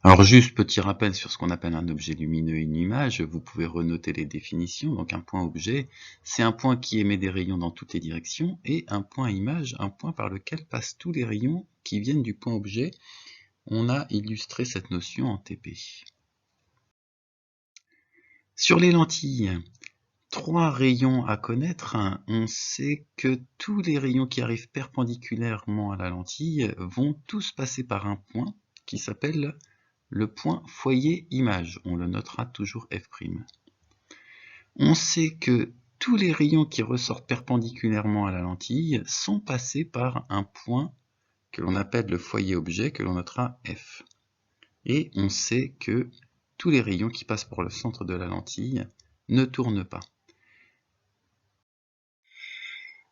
Alors juste petit rappel sur ce qu'on appelle un objet lumineux et une image, vous pouvez renoter les définitions. Donc un point objet, c'est un point qui émet des rayons dans toutes les directions, et un point image, un point par lequel passent tous les rayons qui viennent du point objet. On a illustré cette notion en TP. Sur les lentilles, 3 rayons à connaître. On sait que tous les rayons qui arrivent perpendiculairement à la lentille vont tous passer par un point qui s'appelle le point foyer image. On le notera toujours F'. On sait que tous les rayons qui ressortent perpendiculairement à la lentille sont passés par un point que l'on appelle le foyer objet, que l'on notera F. Et on sait que tous les rayons qui passent par le centre de la lentille ne tournent pas.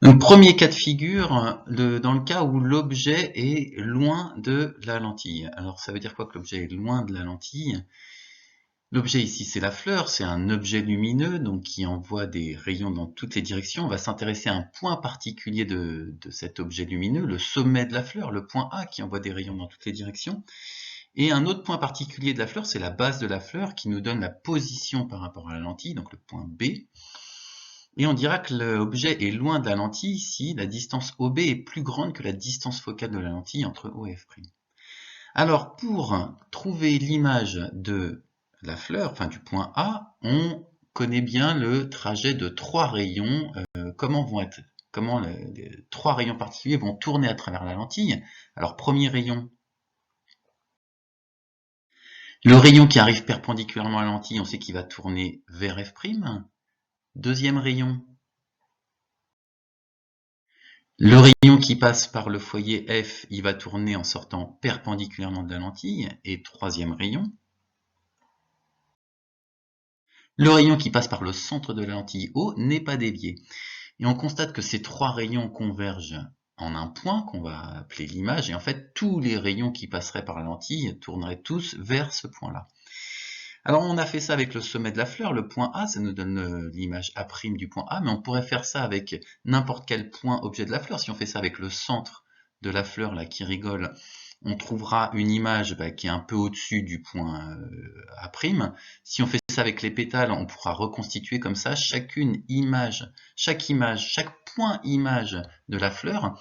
Donc, premier cas de figure, dans le cas où l'objet est loin de la lentille. Alors ça veut dire quoi que l'objet est loin de la lentille? L'objet ici c'est la fleur, c'est un objet lumineux donc qui envoie des rayons dans toutes les directions. On va s'intéresser à un point particulier de cet objet lumineux, le sommet de la fleur, le point A qui envoie des rayons dans toutes les directions. Et un autre point particulier de la fleur, c'est la base de la fleur qui nous donne la position par rapport à la lentille, donc le point B. Et on dira que l'objet est loin de la lentille si la distance OB est plus grande que la distance focale de la lentille entre O et F'. Alors, pour trouver l'image de la fleur, enfin du point A, on connaît bien le trajet de 3 rayons, comment les 3 rayons particuliers vont tourner à travers la lentille. Alors, premier rayon, le rayon qui arrive perpendiculairement à la lentille, on sait qu'il va tourner vers F'. Deuxième rayon, le rayon qui passe par le foyer F, il va tourner en sortant perpendiculairement de la lentille. Et troisième rayon, le rayon qui passe par le centre de la lentille O n'est pas dévié. Et on constate que ces 3 rayons convergent en un point qu'on va appeler l'image. Et en fait, tous les rayons qui passeraient par la lentille tourneraient tous vers ce point-là. Alors on a fait ça avec le sommet de la fleur, le point A, ça nous donne l'image A' du point A, mais on pourrait faire ça avec n'importe quel point objet de la fleur. Si on fait ça avec le centre de la fleur là qui rigole, on trouvera une image qui est un peu au-dessus du point A'. Si on fait ça avec les pétales, on pourra reconstituer comme ça chaque point image de la fleur,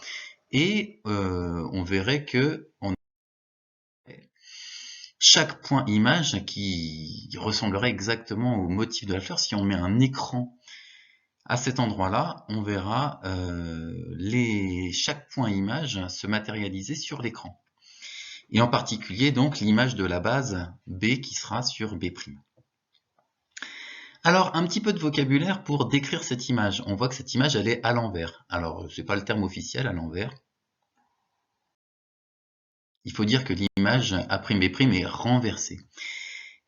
et on verrait que chaque point image qui ressemblerait exactement au motif de la fleur. Si on met un écran à cet endroit-là, on verra chaque point image se matérialiser sur l'écran. Et en particulier donc l'image de la base B qui sera sur B'. Alors un petit peu de vocabulaire pour décrire cette image. On voit que cette image elle est à l'envers. Alors c'est pas le terme officiel à l'envers. Il faut dire que l'image A'B' est renversée.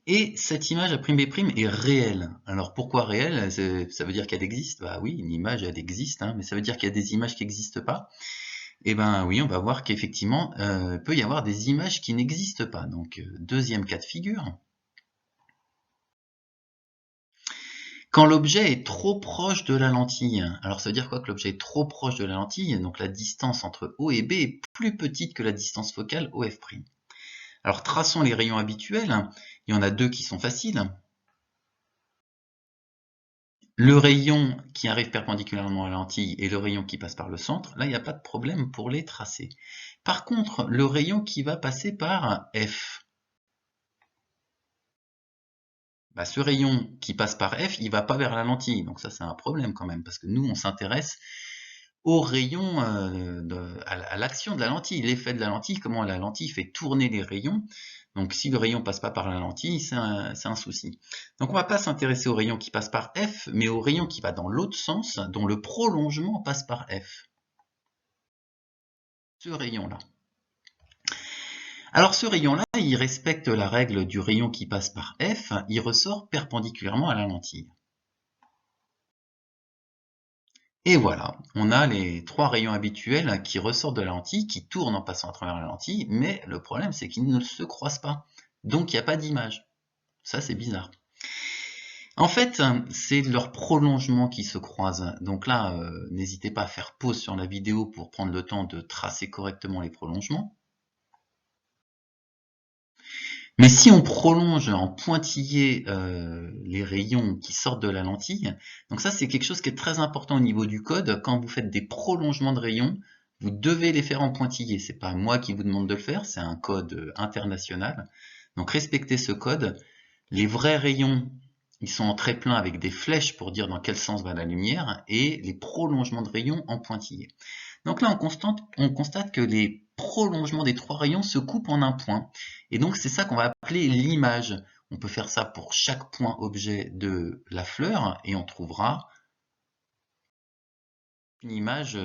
Et cette image A'B' est réelle. Alors pourquoi réelle? Ça veut dire qu'elle existe? Bah oui, une image elle existe, mais ça veut dire qu'il y a des images qui n'existent pas. Et ben oui, on va voir qu'effectivement, peut y avoir des images qui n'existent pas. Donc deuxième cas de figure. Quand l'objet est trop proche de la lentille, alors ça veut dire quoi que l'objet est trop proche de la lentille? Donc la distance entre O et B est plus petite que la distance focale OF'. Alors traçons les rayons habituels, il y en a 2 qui sont faciles. Le rayon qui arrive perpendiculairement à la lentille et le rayon qui passe par le centre, là il n'y a pas de problème pour les tracer. Par contre, le rayon qui va passer par F, ce rayon qui passe par F, il ne va pas vers la lentille, donc ça c'est un problème quand même, parce que nous on s'intéresse au rayon, à l'action de la lentille, l'effet de la lentille, comment la lentille fait tourner les rayons. Donc si le rayon passe pas par la lentille, c'est un souci. Donc on va pas s'intéresser au rayon qui passe par F, mais au rayon qui va dans l'autre sens, dont le prolongement passe par F. Ce rayon-là. Alors ce rayon-là, il respecte la règle du rayon qui passe par F, il ressort perpendiculairement à la lentille. Et voilà, on a les 3 rayons habituels qui ressortent de la lentille, qui tournent en passant à travers la lentille, mais le problème c'est qu'ils ne se croisent pas. Donc il n'y a pas d'image. Ça c'est bizarre. En fait, c'est leur prolongement qui se croise. Donc là, n'hésitez pas à faire pause sur la vidéo pour prendre le temps de tracer correctement les prolongements. Mais si on prolonge en pointillé les rayons qui sortent de la lentille, donc ça c'est quelque chose qui est très important au niveau du code. Quand vous faites des prolongements de rayons, vous devez les faire en pointillé. C'est pas moi qui vous demande de le faire, c'est un code international. Donc respectez ce code. Les vrais rayons, ils sont en trait plein avec des flèches pour dire dans quel sens va la lumière, et les prolongements de rayons en pointillé. Donc là, on constate que les prolongements des trois rayons se coupent en un point. Et donc, c'est ça qu'on va appeler l'image. On peut faire ça pour chaque point objet de la fleur, et on trouvera une image,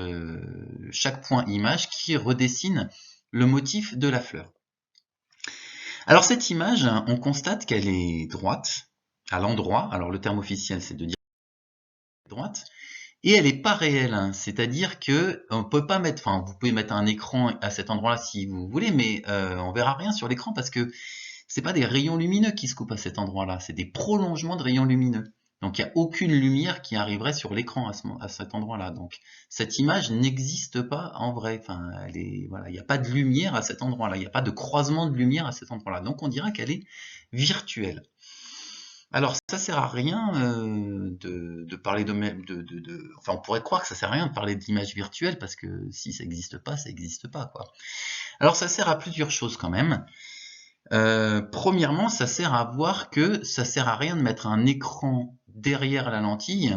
chaque point image qui redessine le motif de la fleur. Alors cette image, on constate qu'elle est droite, à l'endroit. Alors le terme officiel, c'est de dire droite. Et elle n'est pas réelle, hein. C'est-à-dire que on peut pas mettre, enfin, vous pouvez mettre un écran à cet endroit-là si vous voulez, mais on verra rien sur l'écran parce que c'est pas des rayons lumineux qui se coupent à cet endroit-là, c'est des prolongements de rayons lumineux. Donc il n'y a aucune lumière qui arriverait sur l'écran à cet endroit-là. Donc cette image n'existe pas en vrai. Enfin, voilà, il n'y a pas de lumière à cet endroit-là, il n'y a pas de croisement de lumière à cet endroit-là. Donc on dira qu'elle est virtuelle. Alors, ça sert à rien de parler enfin, on pourrait croire que ça sert à rien de parler de l'image virtuelle parce que si ça n'existe pas, ça n'existe pas, quoi. Alors, ça sert à plusieurs choses quand même. Premièrement, ça sert à voir que ça sert à rien de mettre un écran derrière la lentille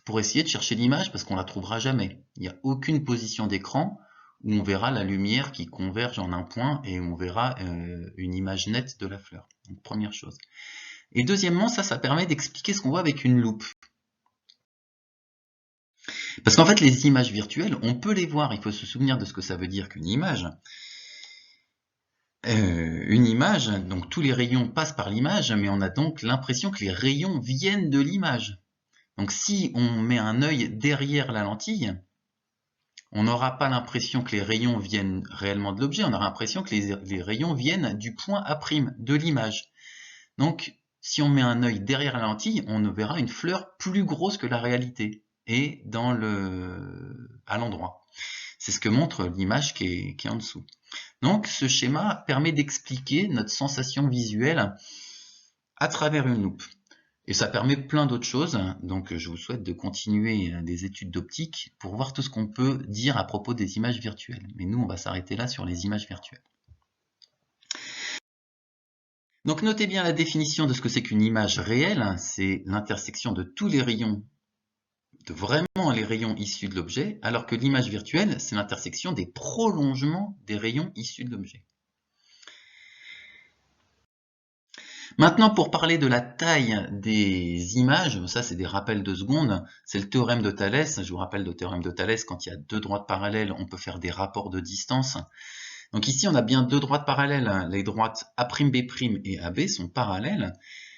pour essayer de chercher l'image parce qu'on la trouvera jamais. Il n'y a aucune position d'écran où on verra la lumière qui converge en un point et on verra une image nette de la fleur. Donc, première chose. Et deuxièmement, ça permet d'expliquer ce qu'on voit avec une loupe. Parce qu'en fait, les images virtuelles, on peut les voir. Il faut se souvenir de ce que ça veut dire qu'une image. Une image, donc tous les rayons passent par l'image, mais on a donc l'impression que les rayons viennent de l'image. Donc si on met un œil derrière la lentille, on n'aura pas l'impression que les rayons viennent réellement de l'objet, on aura l'impression que les rayons viennent du point A', de l'image. Donc, si on met un œil derrière la lentille, on verra une fleur plus grosse que la réalité et à l'endroit. C'est ce que montre l'image qui est en dessous. Donc, ce schéma permet d'expliquer notre sensation visuelle à travers une loupe. Et ça permet plein d'autres choses. Donc, je vous souhaite de continuer des études d'optique pour voir tout ce qu'on peut dire à propos des images virtuelles. Mais nous, on va s'arrêter là sur les images virtuelles. Donc notez bien la définition de ce que c'est qu'une image réelle, c'est l'intersection de tous les rayons, de vraiment les rayons issus de l'objet, alors que l'image virtuelle, c'est l'intersection des prolongements des rayons issus de l'objet. Maintenant, pour parler de la taille des images, ça c'est des rappels de secondes, c'est le théorème de Thalès. Je vous rappelle le théorème de Thalès, quand il y a deux droites parallèles, on peut faire des rapports de distance. Donc ici, on a bien deux droites parallèles. Les droites A'B' et AB sont parallèles.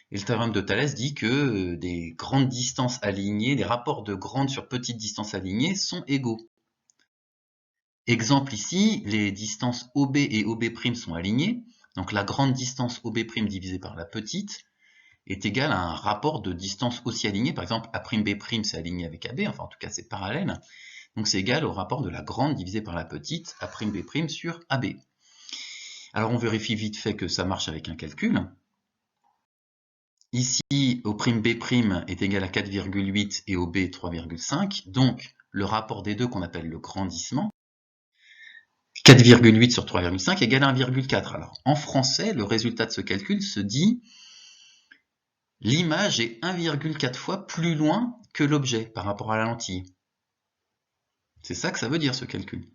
Et le théorème de Thalès dit que des grandes distances alignées, des rapports de grandes sur petites distances alignées sont égaux. Exemple ici, les distances OB et OB' sont alignées. Donc la grande distance OB' divisée par la petite est égale à un rapport de distance aussi aligné. Par exemple, A'B' c'est aligné avec AB, enfin en tout cas c'est parallèle. Donc c'est égal au rapport de la grande divisée par la petite, A'B' sur AB. Alors on vérifie vite fait que ça marche avec un calcul. Ici, O'B' est égal à 4,8 et OB 3,5. Donc le rapport des deux qu'on appelle le grandissement, 4,8 sur 3,5 égale 1,4. Alors en français, le résultat de ce calcul se dit l'image est 1,4 fois plus loin que l'objet par rapport à la lentille. C'est ça que ça veut dire ce calcul.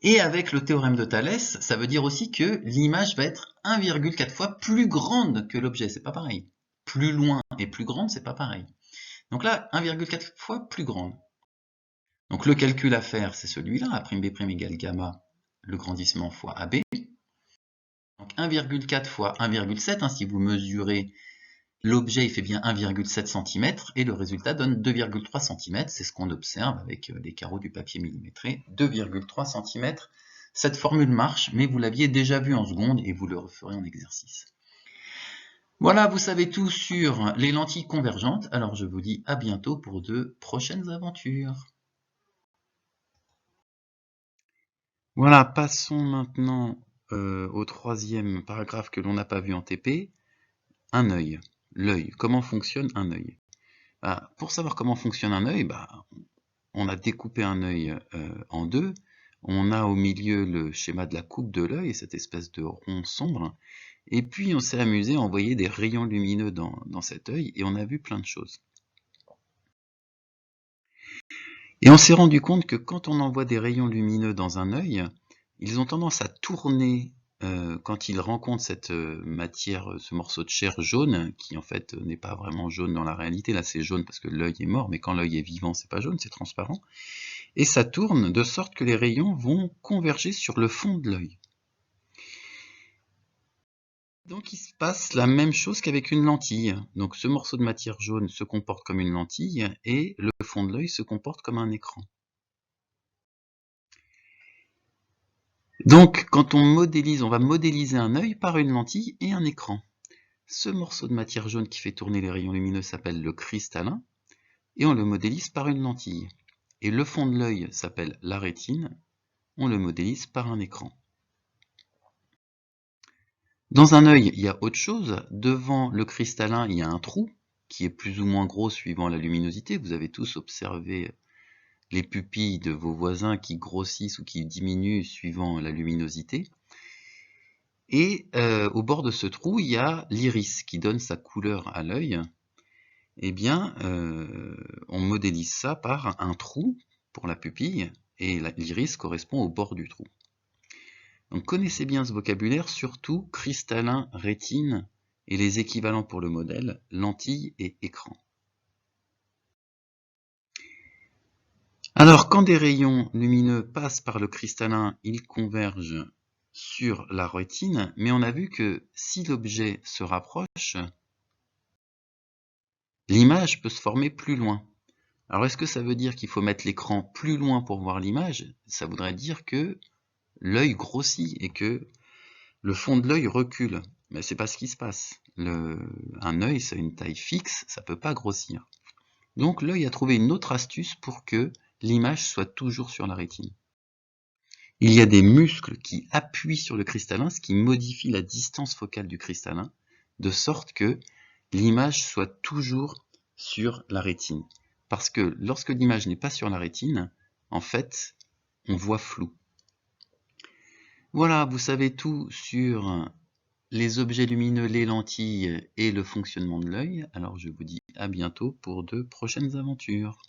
Et avec le théorème de Thalès, ça veut dire aussi que l'image va être 1,4 fois plus grande que l'objet. C'est pas pareil. Plus loin et plus grande, c'est pas pareil. Donc là, 1,4 fois plus grande. Donc le calcul à faire, c'est celui-là, A'B' égale gamma, le grandissement fois AB. Donc 1,4 fois 1,7, si vous mesurez l'objet, il fait bien 1,7 cm, et le résultat donne 2,3 cm. C'est ce qu'on observe avec les carreaux du papier millimétré, 2,3 cm. Cette formule marche, mais vous l'aviez déjà vue en seconde, et vous le referez en exercice. Voilà, vous savez tout sur les lentilles convergentes. Alors je vous dis à bientôt pour de prochaines aventures. Voilà, passons maintenant au troisième paragraphe que l'on n'a pas vu en TP, un œil. L'œil. Comment fonctionne un œil? Pour savoir comment fonctionne un œil, on a découpé un œil en deux. On a au milieu le schéma de la coupe de l'œil, cette espèce de rond sombre. Et puis on s'est amusé à envoyer des rayons lumineux dans cet œil et on a vu plein de choses. Et on s'est rendu compte que quand on envoie des rayons lumineux dans un œil, ils ont tendance à tourner quand ils rencontrent cette matière, ce morceau de chair jaune, qui en fait n'est pas vraiment jaune dans la réalité. Là c'est jaune parce que l'œil est mort, mais quand l'œil est vivant c'est pas jaune, c'est transparent. Et ça tourne de sorte que les rayons vont converger sur le fond de l'œil. Donc il se passe la même chose qu'avec une lentille. Donc ce morceau de matière jaune se comporte comme une lentille et le fond de l'œil se comporte comme un écran. Donc quand on va modéliser un œil par une lentille et un écran. Ce morceau de matière jaune qui fait tourner les rayons lumineux s'appelle le cristallin et on le modélise par une lentille. Et le fond de l'œil s'appelle la rétine, on le modélise par un écran. Dans un œil, il y a autre chose. Devant le cristallin, il y a un trou qui est plus ou moins gros suivant la luminosité. Vous avez tous observé les pupilles de vos voisins qui grossissent ou qui diminuent suivant la luminosité. Et au bord de ce trou, il y a l'iris qui donne sa couleur à l'œil. Eh bien, on modélise ça par un trou pour la pupille et l'iris correspond au bord du trou. Donc connaissez bien ce vocabulaire, surtout cristallin, rétine et les équivalents pour le modèle, lentille et écran. Alors quand des rayons lumineux passent par le cristallin, ils convergent sur la rétine, mais on a vu que si l'objet se rapproche, l'image peut se former plus loin. Alors est-ce que ça veut dire qu'il faut mettre l'écran plus loin pour voir l'image? Ça voudrait dire que l'œil grossit et que le fond de l'œil recule. Mais c'est pas ce qui se passe. Un œil, c'est une taille fixe, ça peut pas grossir. Donc l'œil a trouvé une autre astuce pour que l'image soit toujours sur la rétine. Il y a des muscles qui appuient sur le cristallin, ce qui modifie la distance focale du cristallin, de sorte que l'image soit toujours sur la rétine. Parce que lorsque l'image n'est pas sur la rétine, en fait, on voit flou. Voilà, vous savez tout sur les objets lumineux, les lentilles et le fonctionnement de l'œil. Alors je vous dis à bientôt pour de prochaines aventures.